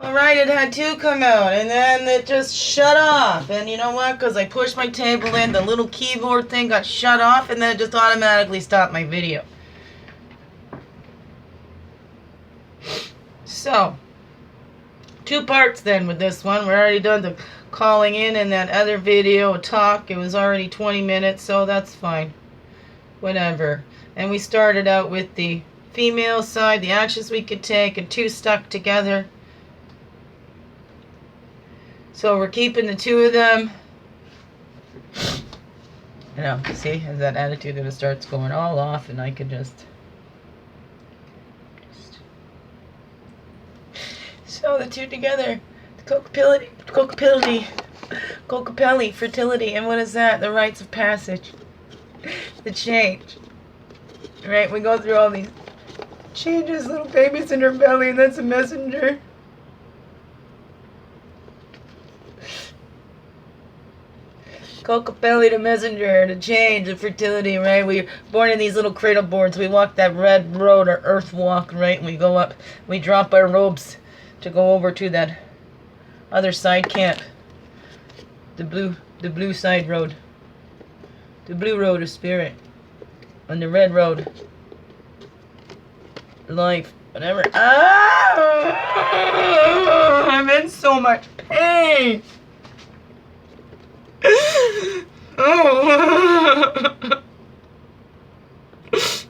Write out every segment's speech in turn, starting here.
Alright, it had two come out, and then it just shut off. And you know what? Because I pushed my table in, the little keyboard thing got shut off, and then it just automatically stopped my video. So, two parts then with this one. We're already done the calling in and that other video talk. It was already 20 minutes, so that's fine. Whatever. And we started out with the female side, the actions we could take, and two stuck together. So we're keeping the two of them. You know, see, has that attitude that it starts going all off, and I could just so the two together. The Cocapelli, fertility, and what is that? The rites of passage. The change. Right, we go through all these changes, little babies in her belly, and that's a messenger. Cocapelli, the messenger, the change, the fertility, right? We're born in these little cradle boards. We walk that red road, or earth walk, right? And we go up, we drop our robes to go over to that other side camp. The blue side road. The blue road of spirit. And the red road. Life. Whatever. Ah! I'm in so much pain. Oh.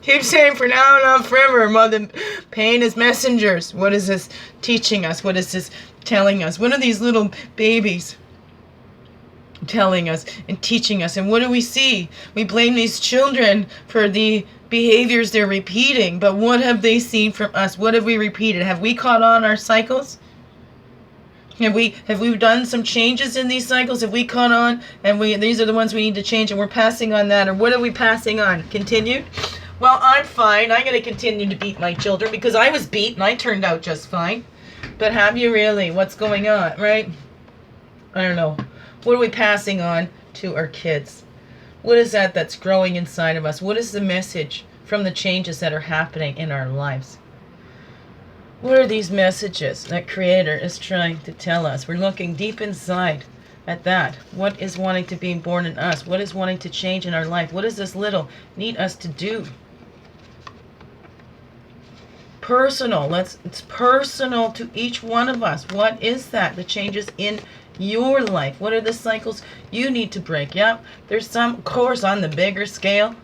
Keep saying for now and not forever, Mother. Pain is messengers. What is this teaching us? What is this telling us? What are these little babies telling us and teaching us? And what do we see? We blame these children for the behaviors they're repeating, but what have they seen from us? What have we repeated? Have we caught on our cycles? Have we done some changes in these cycles? Have we caught on and these are the ones we need to change, and we're passing on that? Or what are we passing on? Continued? Well, I'm fine. I'm going to continue to beat my children because I was beat and I turned out just fine. But have you really? What's going on, right? I don't know. What are we passing on to our kids? What is that that's growing inside of us? What is the message from the changes that are happening in our lives? What are these messages that Creator is trying to tell us? We're looking deep inside at that. What is wanting to be born in us? What is wanting to change in our life? What does this little need us to do? Personal. It's personal to each one of us. What is that? The changes in your life. What are the cycles you need to break? Yep. There's some, of course, on the bigger scale.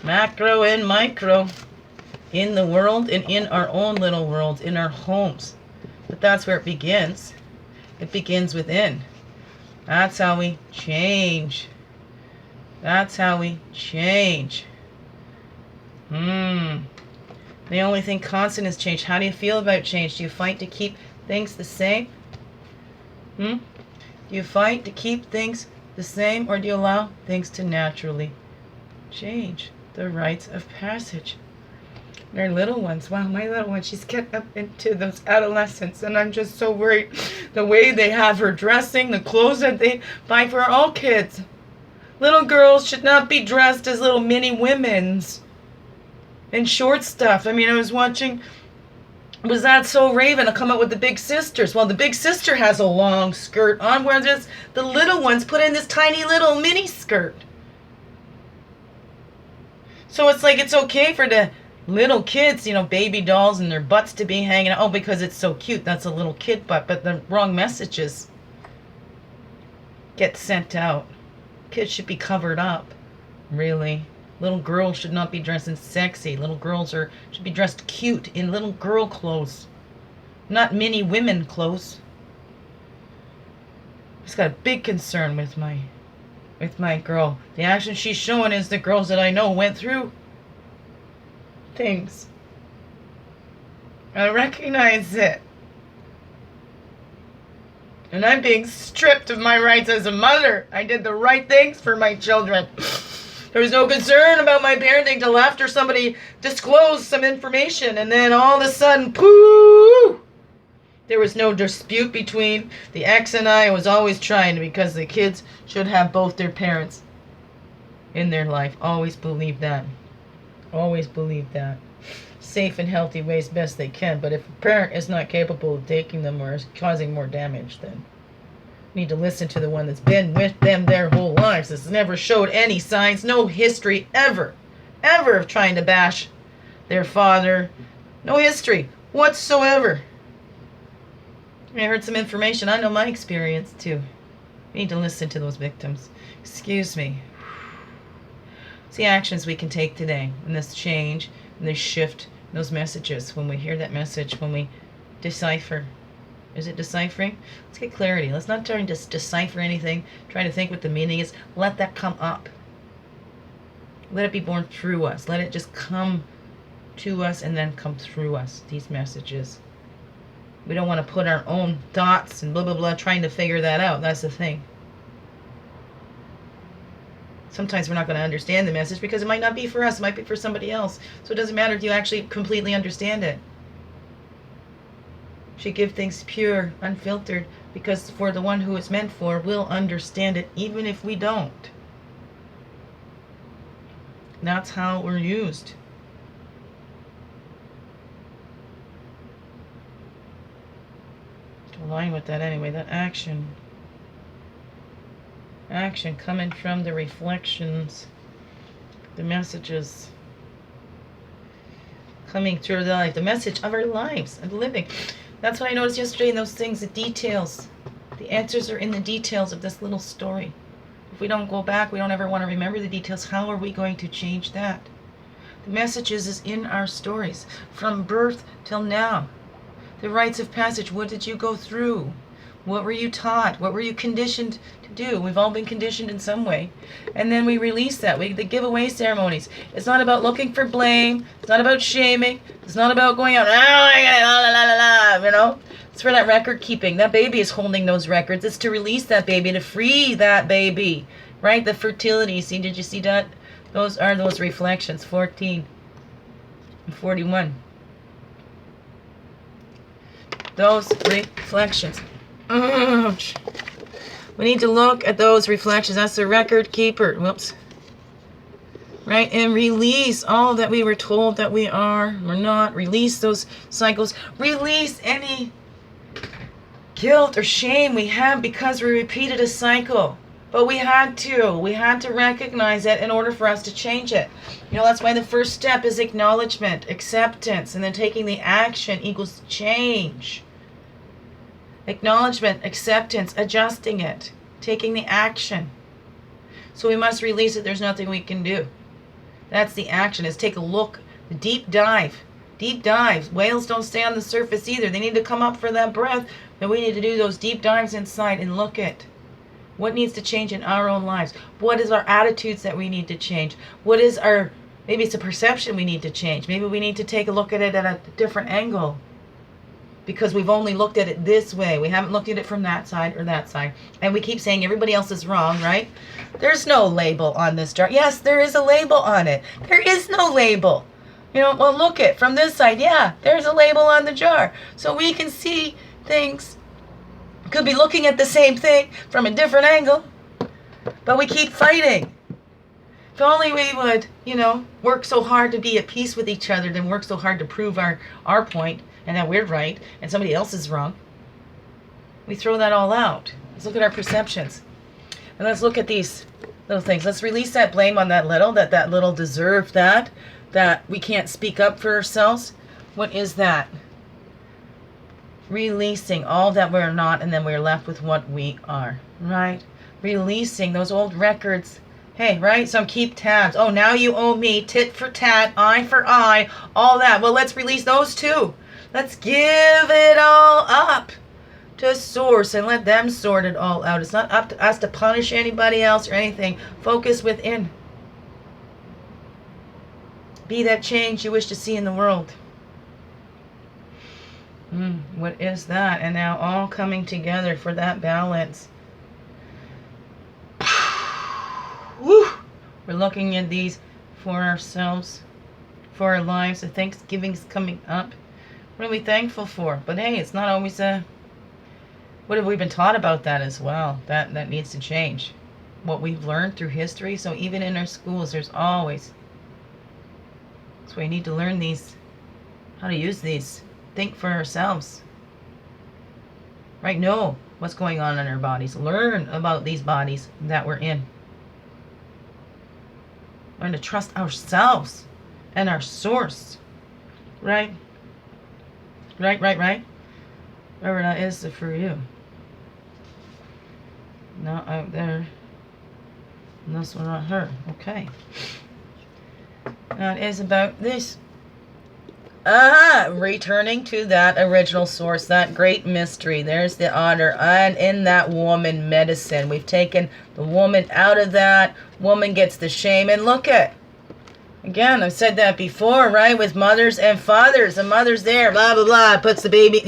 Macro and micro. In the world and in our own little worlds, in our homes. But that's where it begins. It begins within. That's how we change. That's how we change. The only thing constant is change. How do you feel about change? Do you fight to keep things the same? Do you fight to keep things the same, or do you allow things to naturally change? The rites of passage. They're little ones. Wow, my little one, she's getting up into those adolescents, and I'm just so worried. The way they have her dressing, the clothes that they buy for all kids. Little girls should not be dressed as little mini women's and short stuff. I mean, I was watching, was that so Raven to come up with the big sisters? Well, the big sister has a long skirt on, whereas the little ones put in this tiny little mini skirt. So it's like it's okay for the little kids, you know, baby dolls and their butts to be hanging out. Oh, because it's so cute. That's a little kid butt. But the wrong messages get sent out. Kids should be covered up. Really. Little girls should not be dressing sexy. Little girls should be dressed cute in little girl clothes. Not mini women clothes. Just got a big concern with my girl. The action she's showing is the girls that I know went through things. I recognize it. And I'm being stripped of my rights as a mother. I did the right things for my children. There was no concern about my parenting till after somebody disclosed some information, and then all of a sudden, pooh! There was no dispute between the ex and I. I was always trying, because the kids should have both their parents in their life. Always believe that. Always believe that. safe and healthy ways best they can. But if a parent is not capable of taking them or is causing more damage, then you need to listen to the one that's been with them their whole lives. That's never showed any signs, no history ever of trying to bash their father. No history whatsoever. I heard some information. I know my experience too. We need to listen to those victims. Excuse me. It's the actions we can take today, and this change, and this shift, those messages. When we hear that message, when we decipher. Is it deciphering? Let's get clarity. Let's not try to decipher anything, trying to think what the meaning is. Let that come up. Let it be born through us. Let it just come to us and then come through us, these messages. We don't want to put our own thoughts and blah, blah, blah, trying to figure that out. That's the thing. Sometimes we're not going to understand the message because it might not be for us. It might be for somebody else. So it doesn't matter if you actually completely understand it. You should give things pure, unfiltered, because for the one who it's meant for will understand it even if we don't. That's how we're used. To align with that anyway, that action coming from the reflections, the messages coming through the life, the message of our lives and living. That's what I noticed yesterday in those things, the details. The answers are in the details of this little story. If we don't go back, we don't ever want to remember the details. How are we going to change that? The messages is in our stories from birth till now. The rites of passage. What did you go through? What were you taught? What were you conditioned to do? We've all been conditioned in some way. And then we release that. The giveaway ceremonies. It's not about looking for blame. It's not about shaming. It's not about going out, you know. It's for that record keeping. That baby is holding those records. It's to release that baby, to free that baby. Right? The fertility. See, did you see that? Those are those reflections. 14 and 41. Those reflections. Ouch. We need to look at those reflections. That's the record keeper. Whoops. Right? And release all that we were told that we are. We're not. Release those cycles. Release any guilt or shame we have because we repeated a cycle. But we had to. We had to recognize it in order for us to change it. You know, that's why the first step is acknowledgement, acceptance, and then taking the action equals change. Acknowledgement, acceptance, adjusting it, taking the action. So we must release it. There's nothing we can do. That's the action, is take a look, deep dive. Deep dives. Whales don't stay on the surface either. They need to come up for that breath. But we need to do those deep dives inside and look at what needs to change in our own lives. What is our attitudes that we need to change? What is our, maybe it's a perception we need to change. Maybe we need to take a look at it at a different angle. Because we've only looked at it this way. We haven't looked at it from that side or that side. And we keep saying everybody else is wrong, right? There's no label on this jar. Yes, there is a label on it. There is no label. You know, well, look at from this side. Yeah, there's a label on the jar. So we can see things. Could be looking at the same thing from a different angle. But we keep fighting. If only we would, you know, work so hard to be at peace with each other than work so hard to prove our point. And that we're right, and somebody else is wrong. We throw that all out. Let's look at our perceptions. And let's look at these little things. Let's release that blame on that little deserved that we can't speak up for ourselves. What is that? Releasing all that we're not, and then we're left with what we are, right? Releasing those old records. Hey, right? So keep tabs. Oh, now you owe me, tit for tat, eye for eye, all that. Well, let's release those too. Let's give it all up to Source and let them sort it all out. It's not up to us to punish anybody else or anything. Focus within. Be that change you wish to see in the world. What is that? And now all coming together for that balance. Woo! We're looking at these for ourselves, for our lives. The Thanksgiving's coming up. What are we thankful for? But hey, it's not always what have we been taught about that as well? That needs to change. What we've learned through history. So even in our schools, there's always So we need to learn these, how to use these. Think for ourselves. Right? Know what's going on in our bodies. Learn about these bodies that we're in. Learn to trust ourselves and our source. Right? Right. Wherever that is for you. Not out there. And this one, not her. Okay. That is about this. Returning to that original source, that great mystery. There's the honor. And in that woman medicine, we've taken the woman out of that. Woman gets the shame. And look at, again, I've said that before, right? With mothers and fathers. The mother's there, blah, blah, blah, puts the baby,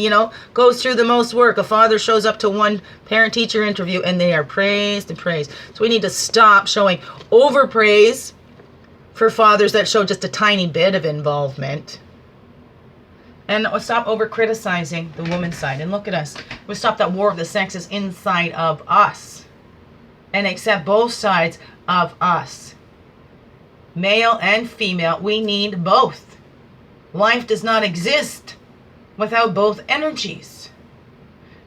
goes through the most work. A father shows up to one parent-teacher interview, and they are praised and praised. So we need to stop showing overpraise for fathers that show just a tiny bit of involvement. And stop over-criticizing the woman's side. And look at us. We stop that war of the sexes inside of us. And accept both sides of us. Male and female, we need both. Life does not exist without both energies.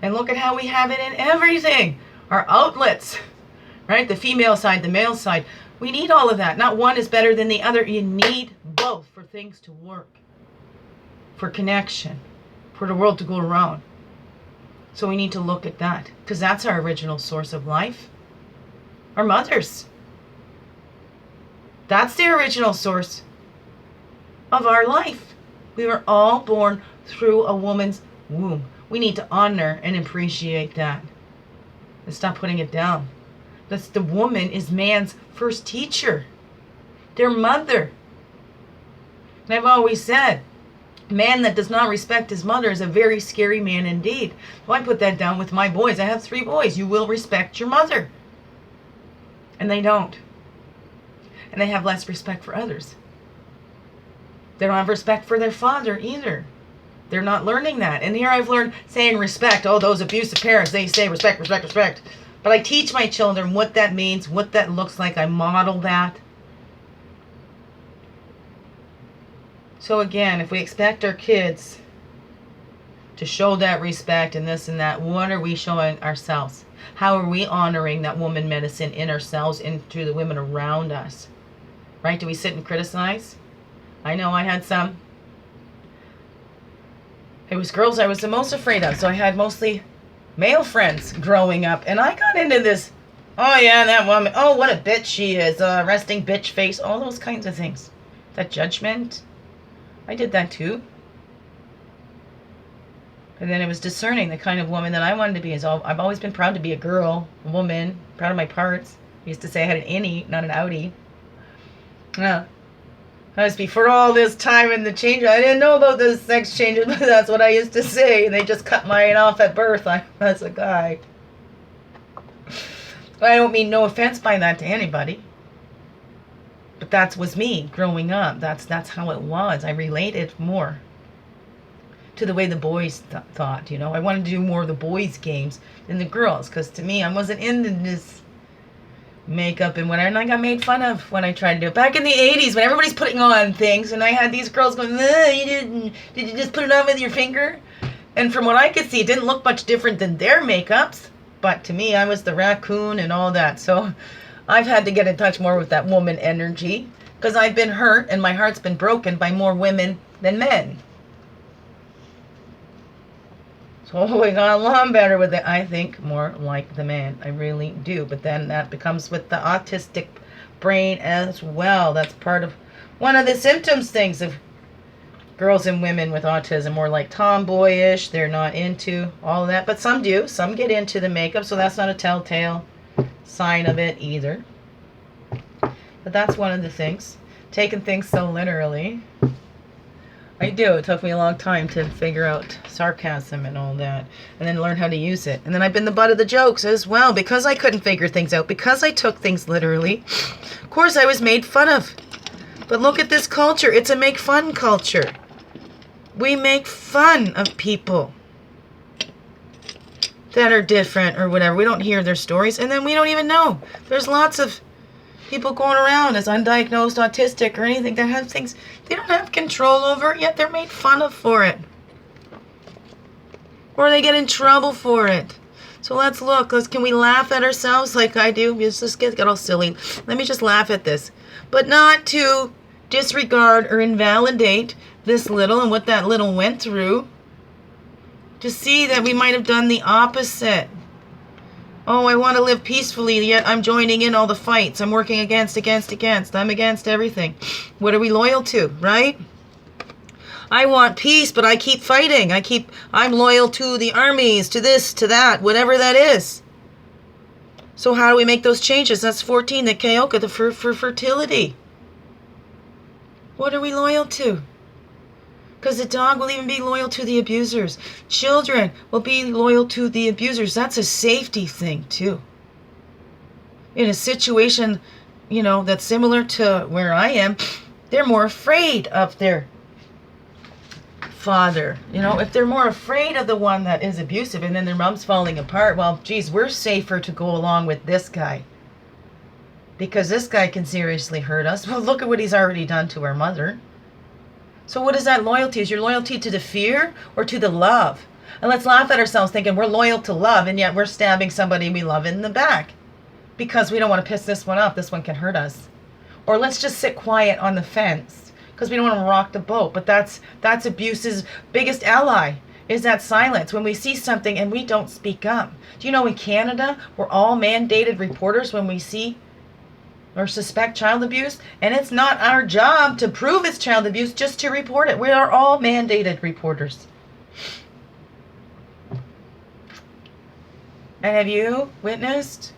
And look at how we have it in everything. Our outlets, right? The female side, the male side. We need all of that. Not one is better than the other. You need both for things to work. For connection. For the world to go around. So we need to look at that. Because that's our original source of life. Our mothers. That's the original source of our life. We were all born through a woman's womb. We need to honor and appreciate that. And stop putting it down. That's the woman is man's first teacher. Their mother. And I've always said, man that does not respect his mother is a very scary man indeed. So I put that down with my boys. I have 3 boys. You will respect your mother. And they don't. And they have less respect for others. They don't have respect for their father either. They're not learning that. And here I've learned saying respect. Oh, those abusive parents, they say respect, respect, respect. But I teach my children what that means, what that looks like. I model that. So again, if we expect our kids to show that respect and this and that, what are we showing ourselves? How are we honoring that woman medicine in ourselves and to the women around us? Right? Do we sit and criticize? I know I had some. It was girls I was the most afraid of. So I had mostly male friends growing up. And I got into this, oh yeah, that woman, oh what a bitch she is, resting bitch face, all those kinds of things. That judgment. I did that too. And then it was discerning the kind of woman that I wanted to be. I've always been proud to be a girl, a woman, proud of my parts. I used to say I had an innie, not an outie. Yeah. That was before all this time and the change. I didn't know about the sex changes, but that's what I used to say. They just cut mine off at birth. I was a guy. I don't mean no offense by that to anybody. But that was me growing up. That's how it was. I related more to the way the boys thought, I wanted to do more of the boys' games than the girls. Because to me, I wasn't into this makeup and whatever. And I got made fun of when I tried to do it. Back in the 80s when everybody's putting on things. And I had these girls going, did you just put it on with your finger? And from what I could see, it didn't look much different than their makeups. But to me, I was the raccoon and all that. So I've had to get in touch more with that woman energy because I've been hurt and my heart's been broken by more women than men. So we got along better with it, I think, more like the man. I really do. But then that becomes with the autistic brain as well. That's part of one of the symptoms things of girls and women with autism, more like tomboyish. They're not into all of that. But some do. Some get into the makeup, so that's not a telltale sign of it either. But that's one of the things. Taking things so literally. I do. It took me a long time to figure out sarcasm and all that. And then learn how to use it. And then I've been the butt of the jokes as well. Because I couldn't figure things out. Because I took things literally. Of course I was made fun of. But look at this culture. It's a make fun culture. We make fun of people that are different or whatever. We don't hear their stories. And then we don't even know. There's lots of people going around as undiagnosed autistic or anything that have things they don't have control over, yet they're made fun of for it. Or they get in trouble for it. So let's look. Can we laugh at ourselves like I do? Just get all silly. Let me just laugh at this. But not to disregard or invalidate this little and what that little went through. To see that we might have done the opposite. Oh, I want to live peacefully, yet I'm joining in all the fights. I'm working against. I'm against everything. What are we loyal to, right? I want peace, but I keep fighting. I'm loyal to the armies, to this, to that, whatever that is. So how do we make those changes? That's 14, the Kayoka, for fertility. What are we loyal to? Because the dog will even be loyal to the abusers. Children will be loyal to the abusers. That's a safety thing, too. In a situation, that's similar to where I am, they're more afraid of their father. If they're more afraid of the one that is abusive and then their mom's falling apart, well, geez, we're safer to go along with this guy. Because this guy can seriously hurt us. Well, look at what he's already done to our mother. So what is that loyalty? Is your loyalty to the fear or to the love? And let's laugh at ourselves thinking we're loyal to love, and yet we're stabbing somebody we love in the back because we don't want to piss this one off. This one can hurt us. Or let's just sit quiet on the fence because we don't want to rock the boat. But that's abuse's biggest ally, is that silence. When we see something and we don't speak up. Do you know in Canada, we're all mandated reporters when we see or suspect child abuse, and it's not our job to prove it's child abuse, just to report it. We are all mandated reporters. And have you witnessed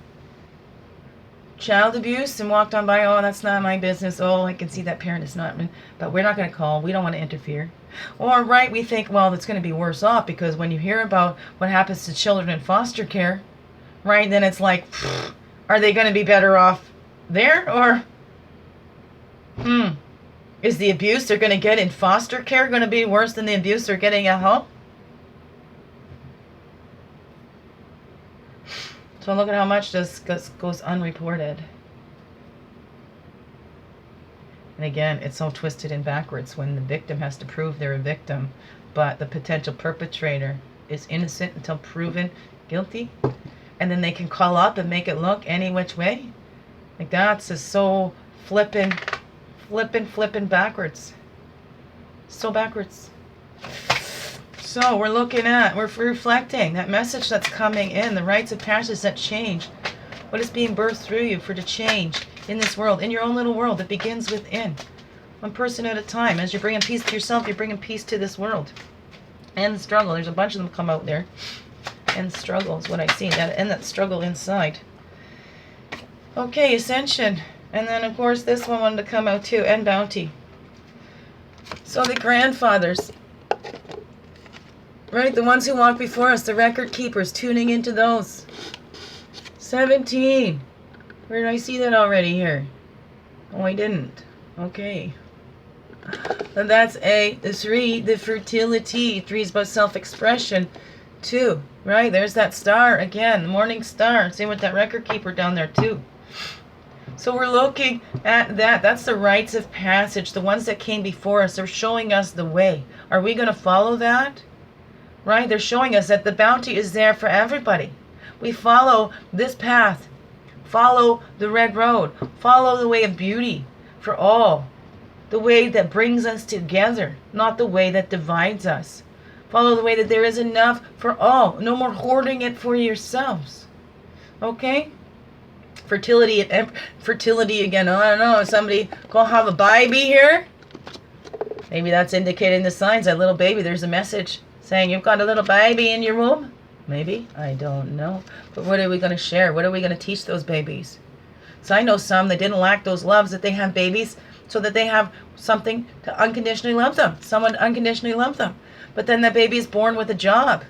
child abuse and walked on by, oh, that's not my business, oh, I can see that parent is not, but we're not going to call, we don't want to interfere. Or, right, we think, well, it's going to be worse off, because when you hear about what happens to children in foster care, right, then it's like, are they going to be better off there, or is the abuse they're going to get in foster care going to be worse than the abuse they're getting at home? So look at how much this goes unreported. And again, it's all twisted and backwards when the victim has to prove they're a victim, but the potential perpetrator is innocent until proven guilty, and then they can call up and make it look any which way. Like that's just so flipping backwards. So backwards. So we're reflecting that message that's coming in, the rites of passage that change. What is being birthed through you for the change in this world, in your own little world that begins within. One person at a time. As you're bringing peace to yourself, you're bringing peace to this world. And the struggle. There's a bunch of them come out there. And struggle is what I see. That struggle inside. Okay, ascension. And then, of course, this one wanted to come out too. And bounty. So the grandfathers. Right, the ones who walk before us. The record keepers. Tuning into those. 17. Where did I see that already here? Oh, I didn't. Okay. And that's the 3, the fertility. 3 is about self-expression. 2, right? There's that star again, the morning star. Same with that record keeper down there too. So we're looking at that. That's the rites of passage, the ones that came before us. They're showing us the way. Are we going to follow that? Right? They're showing us that the bounty is there for everybody. We follow this path. Follow the red road. Follow the way of beauty for all. The way that brings us together, not the way that divides us. Follow the way that there is enough for all. No more hoarding it for yourselves. Okay? Fertility again. Oh, I don't know. Somebody go have a baby here? Maybe that's indicating the signs. That little baby, there's a message saying you've got a little baby in your womb. Maybe. I don't know. But what are we going to share? What are we going to teach those babies? So I know some that didn't lack those loves, that they have babies so that they have something to unconditionally love them. Someone to unconditionally love them. But then that baby is born with a job.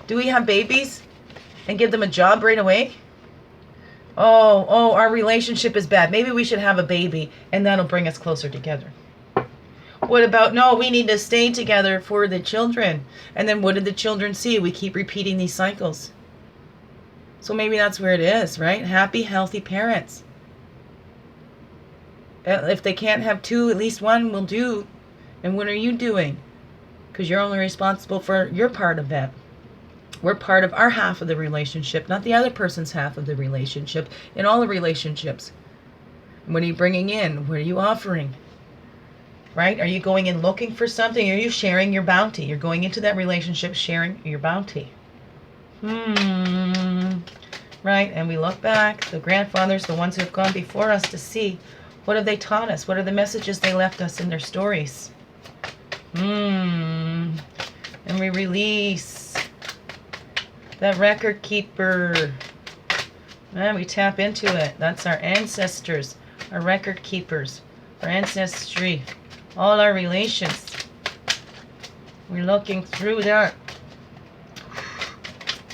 Do we have babies and give them a job right away? Oh, our relationship is bad. Maybe we should have a baby and that'll bring us closer together. What about, no, we need to stay together for the children. And then what did the children see? We keep repeating these cycles. So maybe that's where it is, right? Happy, healthy parents. If they can't have two, at least one will do. And what are you doing? Because you're only responsible for your part of that. We're part of our half of the relationship, not the other person's half of the relationship. In all the relationships, what are you bringing in? What are you offering? Right? Are you going in looking for something? Or are you sharing your bounty? You're going into that relationship sharing your bounty. Right? And we look back, the grandfathers, the ones who have gone before us, to see what have they taught us? What are the messages they left us in their stories? And we release that record keeper. And we tap into it. That's our ancestors, our record keepers, our ancestry, all our relations. We're looking through that.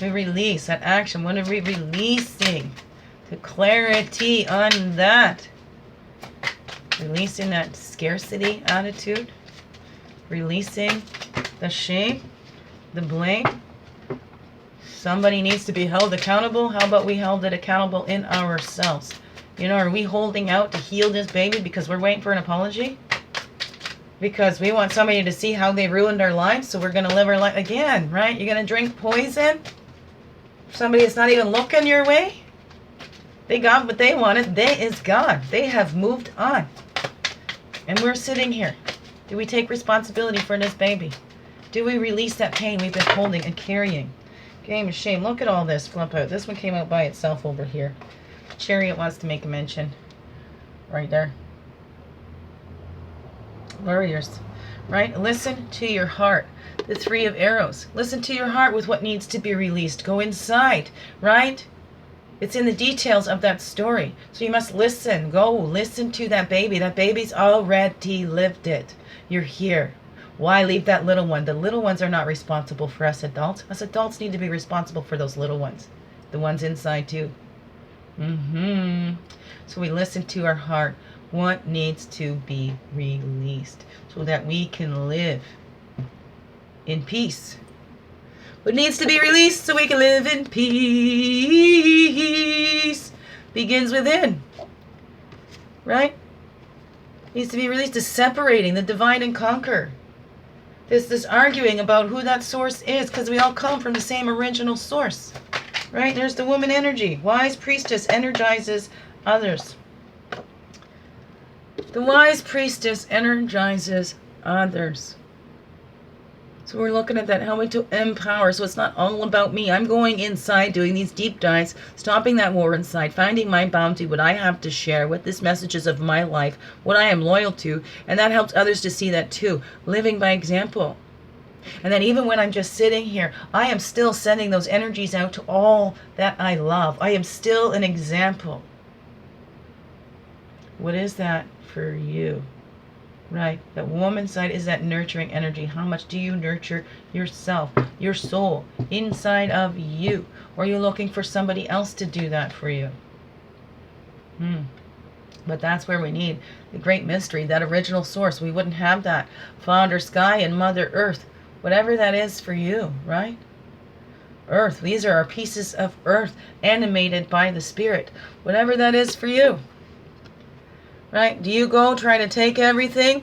We release that action. What are we releasing? The clarity on that. Releasing that scarcity attitude. Releasing the shame, the blame. Somebody needs to be held accountable. How about we held it accountable in ourselves? You know, are we holding out to heal this baby because we're waiting for an apology? Because we want somebody to see how they ruined our lives, so we're going to live our life again, right? You're going to drink poison? Somebody that's not even looking your way? They got what they wanted. They is gone. They have moved on. And we're sitting here. Do we take responsibility for this baby? Do we release that pain we've been holding and carrying? Game of shame. Look at all this flip out. This one came out by itself over here. Chariot wants to make a mention. Right there. Warriors. Right? Listen to your heart. The Three of Arrows. Listen to your heart with what needs to be released. Go inside. Right? It's in the details of that story. So you must listen. Go listen to that baby. That baby's already lived it. You're here. Why leave that little one? The little ones are not responsible for us adults. Us adults need to be responsible for those little ones. The ones inside too. So we listen to our heart. What needs to be released so that we can live in peace? What needs to be released so we can live in peace begins within. Right? Needs to be released is separating the divide and conquer. There's this arguing about who that source is because we all come from the same original source. Right? There's the woman energy. Wise priestess energizes others. The wise priestess energizes others. So we're looking at that, helping to empower. So it's not all about me. I'm going inside, doing these deep dives, stopping that war inside, finding my bounty, what I have to share, what this messages of my life, what I am loyal to. And that helps others to see that too. Living by example. And then even when I'm just sitting here, I am still sending those energies out to all that I love. I am still an example. What is that for you? Right? That woman side is that nurturing energy. How much do you nurture yourself, your soul, inside of you? Or are you looking for somebody else to do that for you? But that's where we need the great mystery, that original source. We wouldn't have that. Father Sky and Mother Earth. Whatever that is for you, right? Earth. These are our pieces of earth animated by the Spirit. Whatever that is for you. Right? Do you go try to take everything?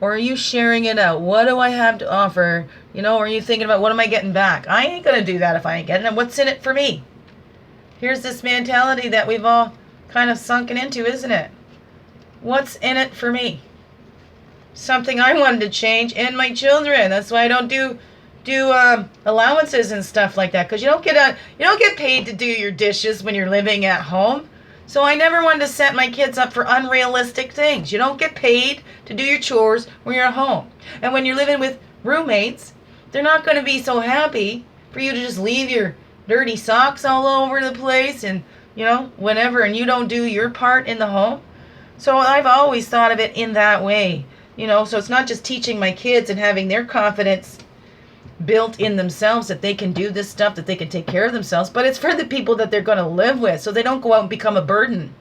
Or are you sharing it out? What do I have to offer? You know, or are you thinking about what am I getting back? I ain't going to do that if I ain't getting it. What's in it for me? Here's this mentality that we've all kind of sunken into, isn't it? What's in it for me? Something I wanted to change in my children. That's why I don't do allowances and stuff like that. Because you don't get paid to do your dishes when you're living at home. So I never wanted to set my kids up for unrealistic things. You don't get paid to do your chores when you're at home. And when you're living with roommates, they're not going to be so happy for you to just leave your dirty socks all over the place and, you know, whatever, and you don't do your part in the home. So I've always thought of it in that way. You know, so it's not just teaching my kids and having their confidence built in themselves that they can do this stuff, that they can take care of themselves, but it's for the people that they're going to live with so they don't go out and become a burden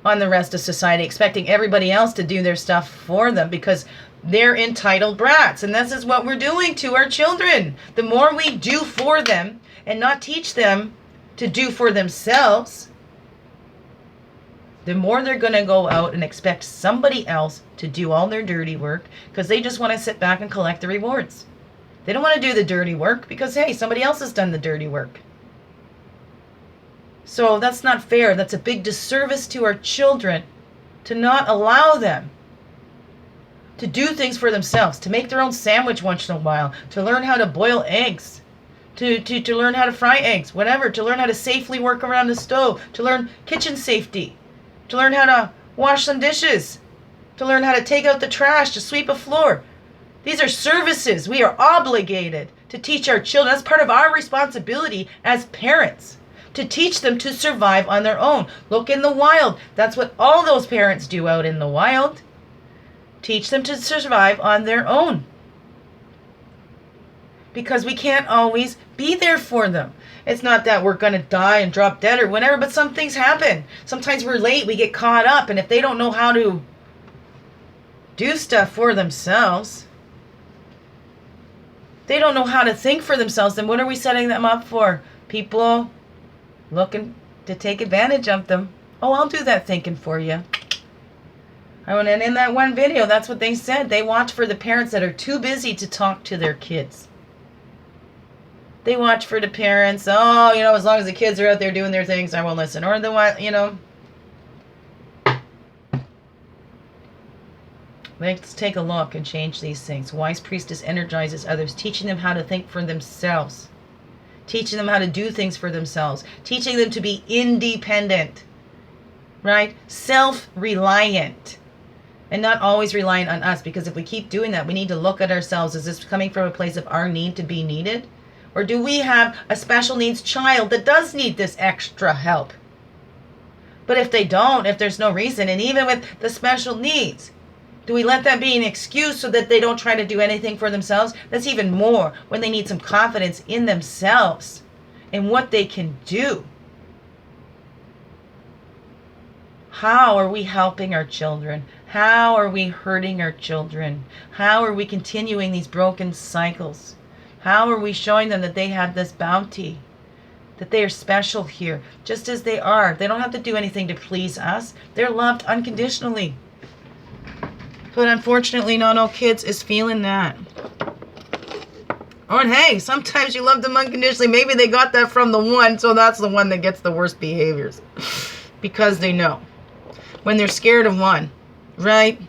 on the rest of society, expecting everybody else to do their stuff for them because they're entitled brats. And this is what we're doing to our children. The more we do for them and not teach them to do for themselves, the more they're going to go out and expect somebody else to do all their dirty work because they just want to sit back and collect the rewards. They don't want to do the dirty work because, hey, somebody else has done the dirty work. So that's not fair. That's a big disservice to our children to not allow them to do things for themselves, to make their own sandwich once in a while, to learn how to boil eggs, to learn how to fry eggs, whatever, to learn how to safely work around the stove, to learn kitchen safety, to learn how to wash some dishes, to learn how to take out the trash, to sweep a floor. These are services we are obligated to teach our children. That's part of our responsibility as parents, to teach them to survive on their own. Look in the wild. That's what all those parents do out in the wild. Teach them to survive on their own. Because we can't always be there for them. It's not that we're going to die and drop dead or whatever, but some things happen. Sometimes we're late, we get caught up, and if they don't know how to do stuff for themselves, they don't know how to think for themselves, then what are we setting them up for? People looking to take advantage of them. Oh, I'll do that thinking for you. And in that one video, that's what they said. They watch for the parents that are too busy to talk to their kids. They watch for the parents, as long as the kids are out there doing their things, I won't listen. Or the one, Let's take a look and change these things. Wise priestess energizes others, teaching them how to think for themselves. Teaching them how to do things for themselves. Teaching them to be independent. Right? Self-reliant. And not always reliant on us. Because if we keep doing that, we need to look at ourselves. Is this coming from a place of our need to be needed? Or do we have a special needs child that does need this extra help? But if they don't, if there's no reason, and even with the special needs, do we let that be an excuse so that they don't try to do anything for themselves? That's even more when they need some confidence in themselves and what they can do. How are we helping our children? How are we hurting our children? How are we continuing these broken cycles? How are we showing them that they have this bounty? That they are special here, just as they are. They don't have to do anything to please us. They're loved unconditionally. But unfortunately, not all kids is feeling that. Oh, and hey, sometimes you love them unconditionally. Maybe they got that from the one, so that's the one that gets the worst behaviors. Because they know. When they're scared of one, right?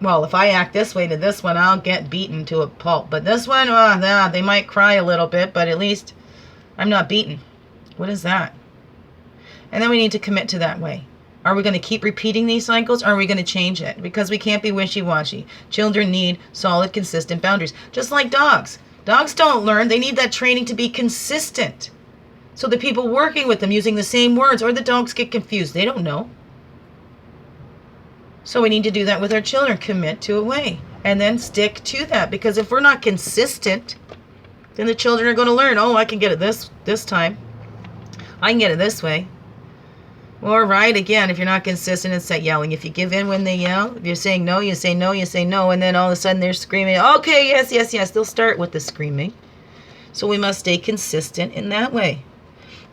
Well, if I act this way to this one, I'll get beaten to a pulp. But this one, they might cry a little bit, but at least I'm not beaten. What is that? And then we need to commit to that way. Are we going to keep repeating these cycles, or are we going to change it? Because we can't be wishy-washy. Children need solid, consistent boundaries. Just like dogs. Dogs don't learn. They need that training to be consistent. So the people working with them using the same words, or the dogs get confused. They don't know. So we need to do that with our children. Commit to a way. And then stick to that. Because if we're not consistent, then the children are going to learn, I can get it this time. I can get it this way. Or right, again, if you're not consistent, it's that yelling. If you give in when they yell, if you're saying no, you say no, you say no, and then all of a sudden they're screaming, okay, yes, yes, yes. They'll start with the screaming. So we must stay consistent in that way.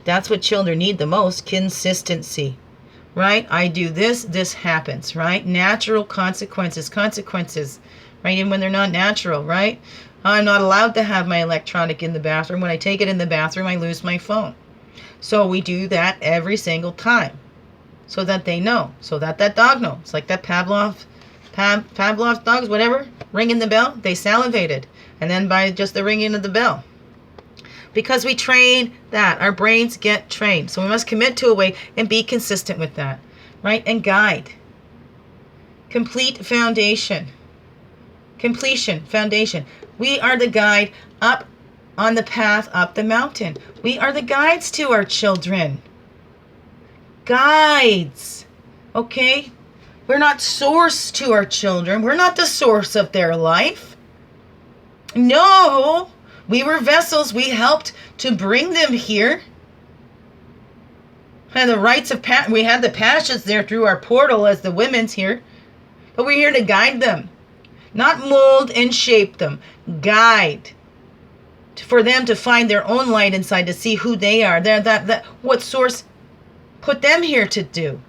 That's what children need the most, consistency. Right? I do this, this happens, right? Natural consequences, right? Even when they're not natural, right? I'm not allowed to have my electronic in the bathroom. When I take it in the bathroom, I lose my phone. So we do that every single time so that they know, so that that dog knows. It's like that Pavlov's dogs, whatever, ringing the bell, they salivated. And then by just the ringing of the bell. Because we train that. Our brains get trained. So we must commit to a way and be consistent with that. Right? And guide. Complete foundation. Completion, foundation. We are the guide up on the path up the mountain. We are the guides to our children. Guides. Okay? We're not source to our children. We're not the source of their life. No. We were vessels. We helped to bring them here. And the rites of we had the passage there through our portal as the women's here. But we're here to guide them. Not mold and shape them. Guide. For them to find their own light inside, to see who they are. What source put them here to do.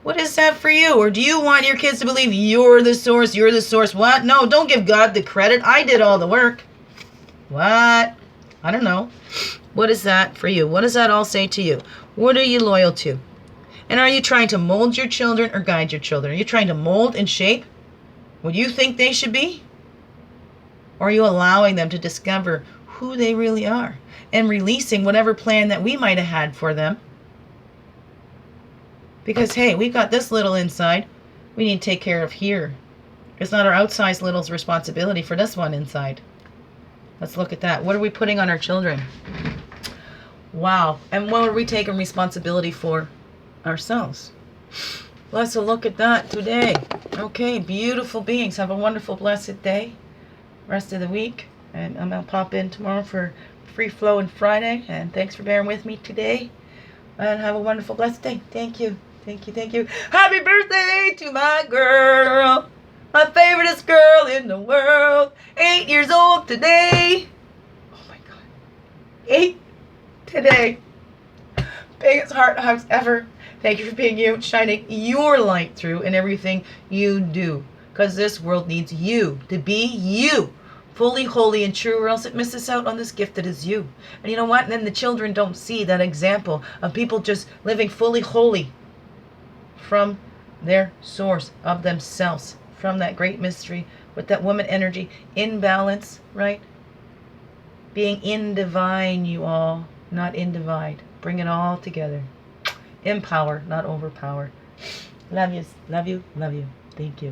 What is that for you? Or do you want your kids to believe you're the source? You're the source. What? No, don't give God the credit. I did all the work. What? I don't know. What is that for you? What does that all say to you? What are you loyal to? And are you trying to mold your children or guide your children? Are you trying to mold and shape what you think they should be? Or are you allowing them to discover who they really are and releasing whatever plan that we might have had for them? Because, hey, we've got this little inside we need to take care of here. It's not our outsized little's responsibility for this one inside. Let's look at that. What are we putting on our children? Wow. And what are we taking responsibility for ourselves? Let's look at that today. Okay, beautiful beings. Have a wonderful, blessed day. Rest of the week. And I'm going to pop in tomorrow for Free Flow and Friday. And thanks for bearing with me today. And have a wonderful, blessed day. Thank you. Thank you. Thank you. Happy birthday to my girl. My favoriteest girl in the world. 8 years old today. Oh my God. 8 today. Biggest heart hugs ever. Thank you for being you, shining your light through in everything you do. Because this world needs you to be you. Fully, holy, and true, or else it misses out on this gift that is you. And you know what? And then the children don't see that example of people just living fully holy from their source of themselves, from that great mystery, with that woman energy in balance, right? Being in divine, you all, not in divide. Bring it all together. Empower, not overpower. Love you, love you, love you. Thank you.